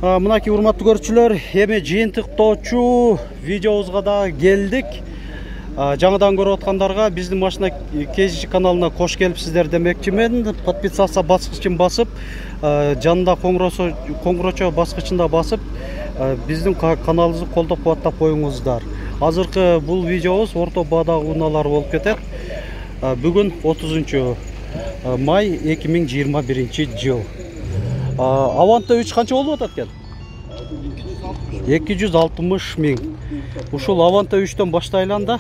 Мынакей урматтуу көрүүчүлөр, эми жыйынтыктоочу видеобузга да келдик. Жаңыдан көрүп аткандарга биздин машина KG каналына кош келипсиздер демекчимин. Подписаться баскычын басып, жанында коңгурочо баскычында басып, биздин каналыбызды колдоп кубаттап коюңуздар. Азыркы бул видеобуз орто баадагы унаалар болуп кетет. Бүгүн 30 май 2021 жыл. Аванта 3 канча болуп атат экен? 260 миң. Ушул Аванта 3төн баштайлы анда.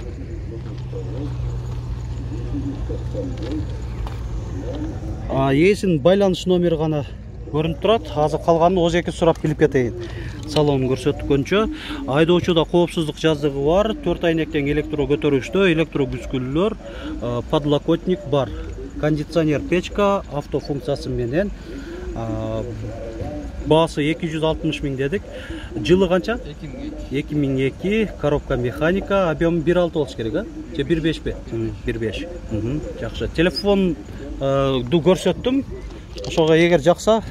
Ээсинин байланыш номери гана көрүнүп турат. Азыр калганын ооз сурап билип кетейин. Салонун көрсөткөнчө, айдоочуда коопсуздук жаздыгы бар, 4 айнектен электро көтөргүчтө, электро бүскүлдөр, подлокотник бар. Кондиционер печка, авто функциясы менен. Баасы 260 миң дедик. Жылы канча? 2002, коробка механика, объем 1.6 болуш керек, же 1.5 бе? 1.5. Жакшы. Телефон көрсөттүм. Ошого эгер жакса,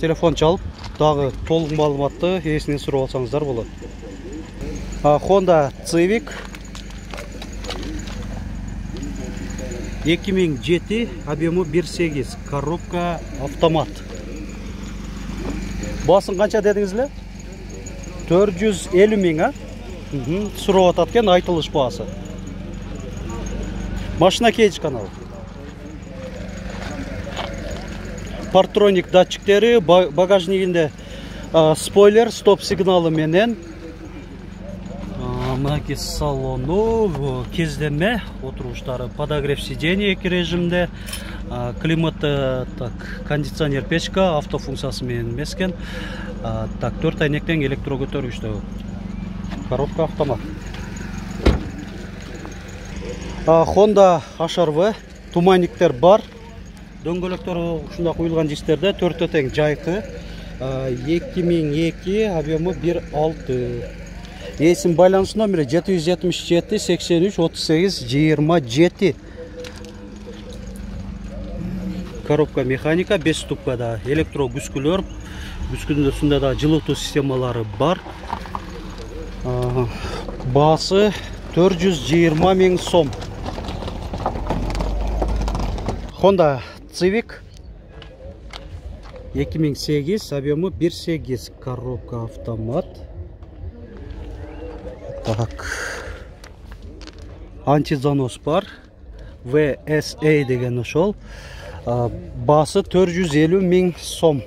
телефон чалып, дагы толук маалыматты ээсинен сурап алсаңыздар болот. Honda Civic 2007, объему 1.8, коробка автомат. Басын канча дедиңиз эле? 450 миң, сурап атат экен айтылыш баасы. Машина KG каналы. Партроник датчиктери, багажнигинде спойлер, стоп сигналы менен. Мынакей салону, кездеме, отуруштары, подогрев сидений эки режимде, климаты, кондиционер печка, авто функциясы менен эмес экен. 4 айнектен электро көтөргүчтө. Коробка автомат. Honda HR-V, туманниктер бар. Дөңгөлөктөрү ушундай куюлган дистерде 4 тең жайкы. 2002, объему 1.6. Ээсинин байланыш номери 777 83 38 27. Коробка механика, 5 ступкада, электро бүскүлөр, бүскүнүн үстүндө да жылытуу системалары бар. Баасы 420 миң сом. Honda Civic 2008, объему 1.8, коробка автомат. Антизанос бар, VSA деген ошол. Баасы 450 миң сом.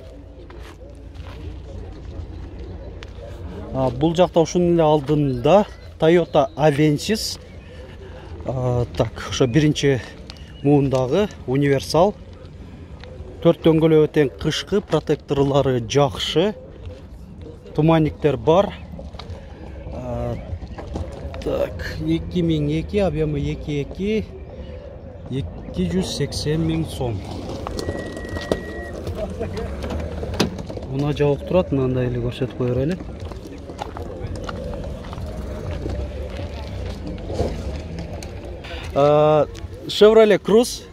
Бул жакта ушунун эле алдында Toyota Avensis. Ошо биринчи муундагы универсал. 4 дөңгөлөгү тең кышкы, протекторлору жакшы. Туманниктер бар. 2002, объемы 2.2, 280 миң сом. Мына жабык турат, мындай эле көрсөтүп кое берели. Chevrolet Cruze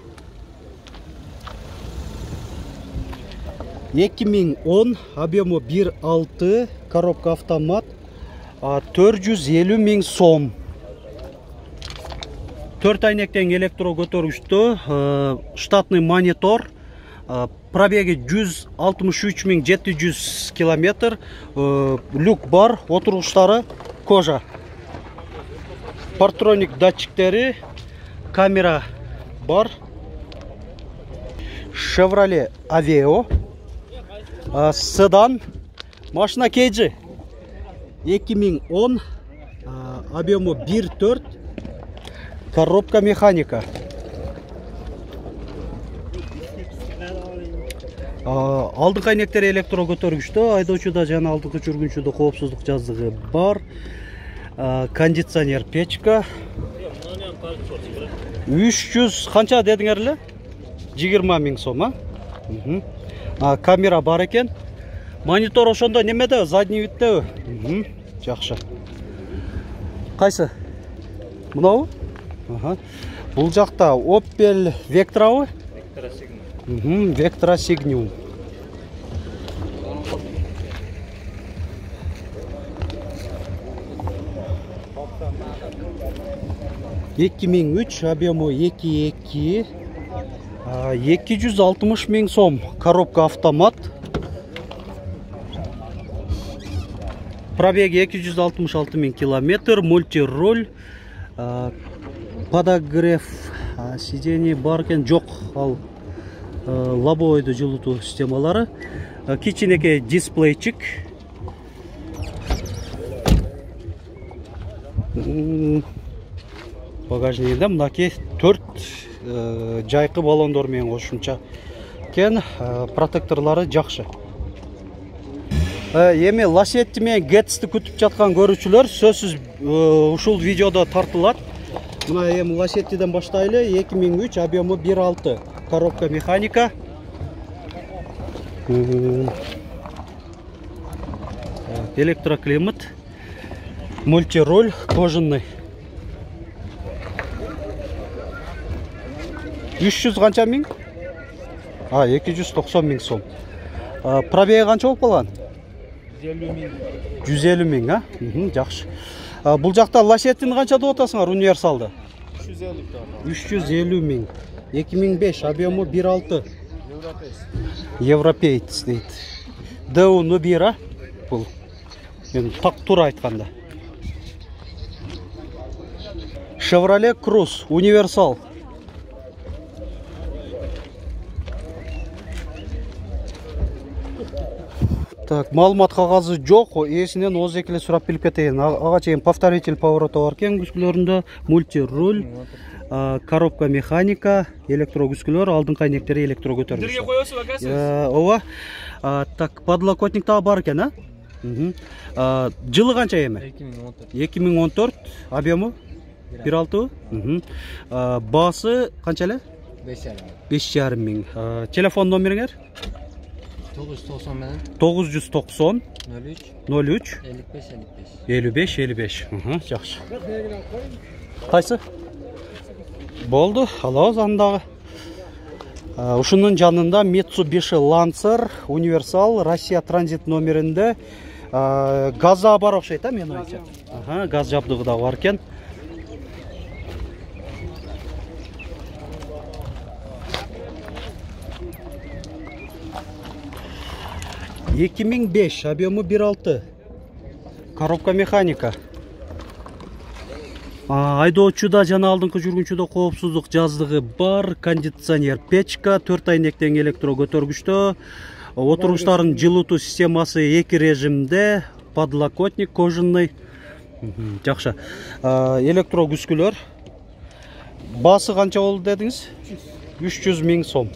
2010, объему 1.6, коробка автомат, 450 миң сом. 4 айнектен электро көтөргүчтө, штатный монитор, пробеги 163 700 км, люк бар, отуруштары кожа. Партроник датчиктери, камера бар. Chevrolet Aveo, седан, машина KG 2010, объему 1.4, коробка механика. Алдыңкы айнектери электро көтөргүчтө, айдоочуда жана алдыңкы жүргүнчүдө коопсуздук жаздыгы бар. Кондиционер печка. 300 канча дедиңер эле? 20 миң сом, Камера бар экен. Монитор ошондо немеде, задний виддеби? Жакшы. Кайсы? Мынабы? Бул жакта Opel Vectra'бы? Vectra Signum. 2003, объемы 2.2, 260 миң сом, коробка автомат. Пробеги 266 миң километр, мультироль, подогрев сидений бар екен, жоқ, ал лобовойды жылыту системалары, кичинекей дисплейчик, багажнигинде мынакей 4 жайкы баллондор менен кошумча экен, протекторлары жакшы. Эми Lacetti менен Getz-ти күтүп жаткан көрүүчүлөр сөзсүз ушул видеодо тартылат. Мына эми Lacetti-ден баштайлы. 2003, объемы 1.6, коробка механика. Электроклимат, мультироль, кожаный. 300 канча миң? 290 миң сом. Пробеги канча болуп калган? 150 миң, жакшы. Бул жакта Lacetti-ни канча деп атасыңар, универсалды? 350 миң. 2005, объемы 1.6. Европеец дейт. ДУ-ну 1, бул. Мен так туура айтканда. Chevrolet Cruze, универсал. Так, маалымат кагазы жок, эсинен оз экеле сурап билип кетейин. Ага чейин повторитель поворота бар экен күскүлөрүндө, мультироль, коробка механика, электро күскүлөр, алдыңкы айнектери электро көтөргүч. Бирге коесуз акасыз? Ооба. Так, подлокотник да бар экен, Жылы канча эми? 2014, объемы 1.6. Баасы канча эле? 5,5 миң. Телефон номериңер? 990 менен 990 03 55. Жакшы. Кайсы? Болду, алабыз андагы. Ушунун жанында Mitsubishi Lancer универсал Россия транзит номеринде газа бар окшойт, мен ойча. Газ жабдыгы да бар экен. $2005, объемы 1.6, коробка механика. Айдоочуда жана алдыңкы жүргүнчүдө коопсуздук жаздыгы бар, кондиционер, печка, 4 айнектен электро көтөргүчтө, отуруштардын жылытуу системасы 2 режимде, подлокотник кожаный. Жакшы. Электро күскүлөр. Баасы канча болду дедиңиз? 300 миң сом.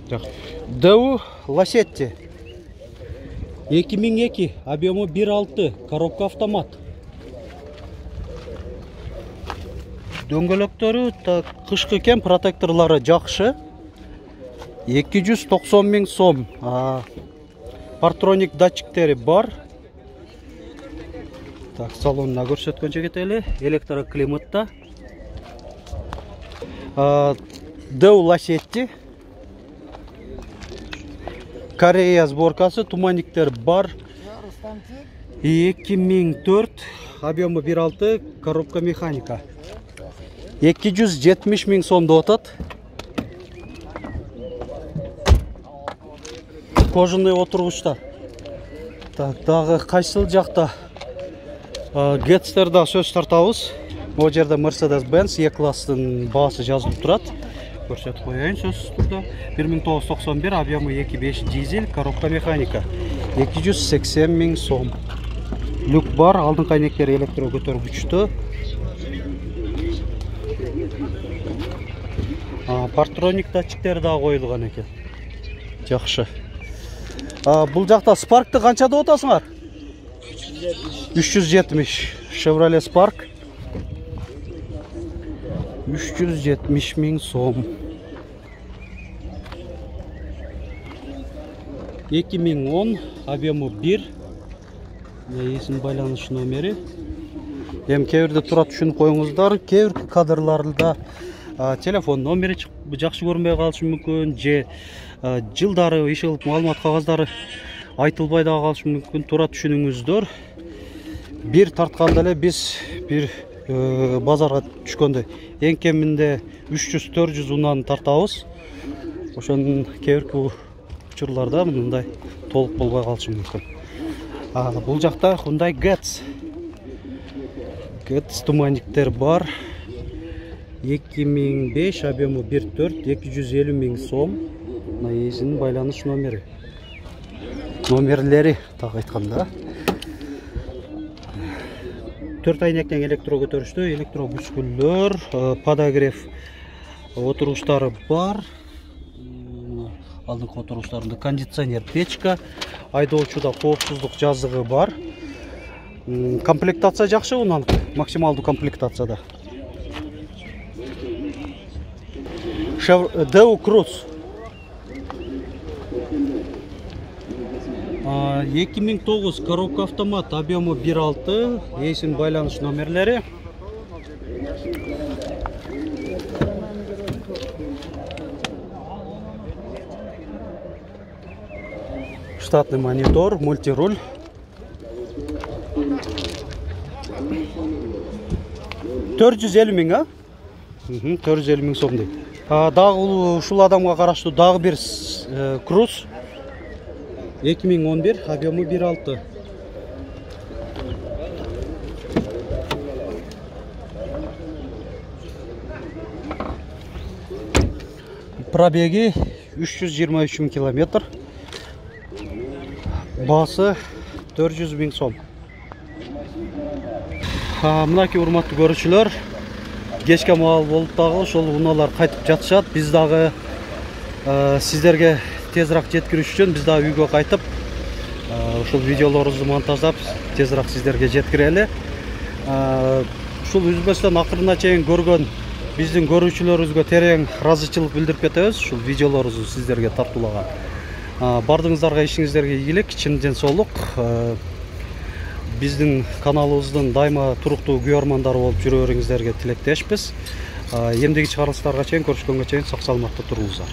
Жакшы. ДУ Lacetti 2002, объемы 1.6, коробка автомат. Дөңгөлөктөрү кышкы экен, протекторлары жакшы. 290 миң сом. Партроник датчиктери бар. Так, салонуна көрсөткөнчө кетели. Электроклиматта. ДУ Lacetti. Корея сборкасы, туманниктер бар. 2004, объемы 1.6, коробка механика. 270 миң сом деп атат. Кожаный отургучтар. Так, дагы кайсыл жакта Getz-терде сөз тартабыз. Бул жерде Mercedes-Benz E-класстын баасы жазылып турат. Көрсөтүп коеюн сөзсүз турда. 1991, объемы 2.5 дизель, коробка механика. 280 миң сом. Люк бар, алдыңкы айнектери электро көтөргүчтө. Партроник датчиктери да коюлган экен. Жакшы. Бул жакта Spark'ты канча деп атасыңар? 370. Chevrolet Spark. 370 миң сом. 2010, объемы 1. Есін байланыш номери. Эми кебирде тура түшүнүп коюңуздар. Кебир кадрларда телефон номери жакшы көрүнбөй калышы мүмкүн, же жылдары иш кылып маалымат кагаздары айтылбай да калышы мүмкүн. Тура түшүнүңүздөр. Бир тартканда эле биз бир базарга түшкөндө эң кеминде 300-400 унан тартабыз. Ошонун кээ-бир учурларда мындай толук болбой калышы мүмкүн. Бул жакта Hyundai Getz туманниктер бар. 2005, объему 1.4, 250 000 сом. Мына ээсинин байланыш номерлери так айтканда. 4 айнектен электро көтөрүштү, электро бүскүлдөр, подогрев отуруштары бар. Алдыңкы отуруштарында кондиционер, печка, айдоочуда коопсуздук жазыгы бар. Комплектация жакшы, унан максималдуу комплектацияда. Deo Cruz 2009 коробка автомат, объему 1.6, ээсинин байланыш номерлери. Штатный монитор, мультируль. $450 000, 450 000 сом дейт. Дагы ушул адамга караштуу дагы бир Круз 2011, объему 1.6. Пробеги 323 000 километр. Басы 400 000 сом. Мынакей урматтуу көрүүчүлөр, кечке маал болуп дагы ошол унаалар кайтып жатышат. Биз дагы сиздерге тезирээк жеткириш үчүн биз дагы үйгө кайтып ушул видеолорубузду монтаждап тезирээк сиздерге жеткирели. Ушул үзбөстөн акырына чейин көргөн биздин көрүүчүлөрүбүзгө терең ыраазычылык билдирип кетебиз. Ушул видеолорубузду сиздерге тартуулаган. Бардыгыңыздарга ишиңиздерге ийгилик, чын денсаулык. Биздин каналыбыздын дайыма туруктуу көрөрмандары болуп жүрө бериңиздерге тилектешпиз. Эмдеги чыгарылыштарга чейин көрүшкөнгө чейин сак саламатта туруңуздар.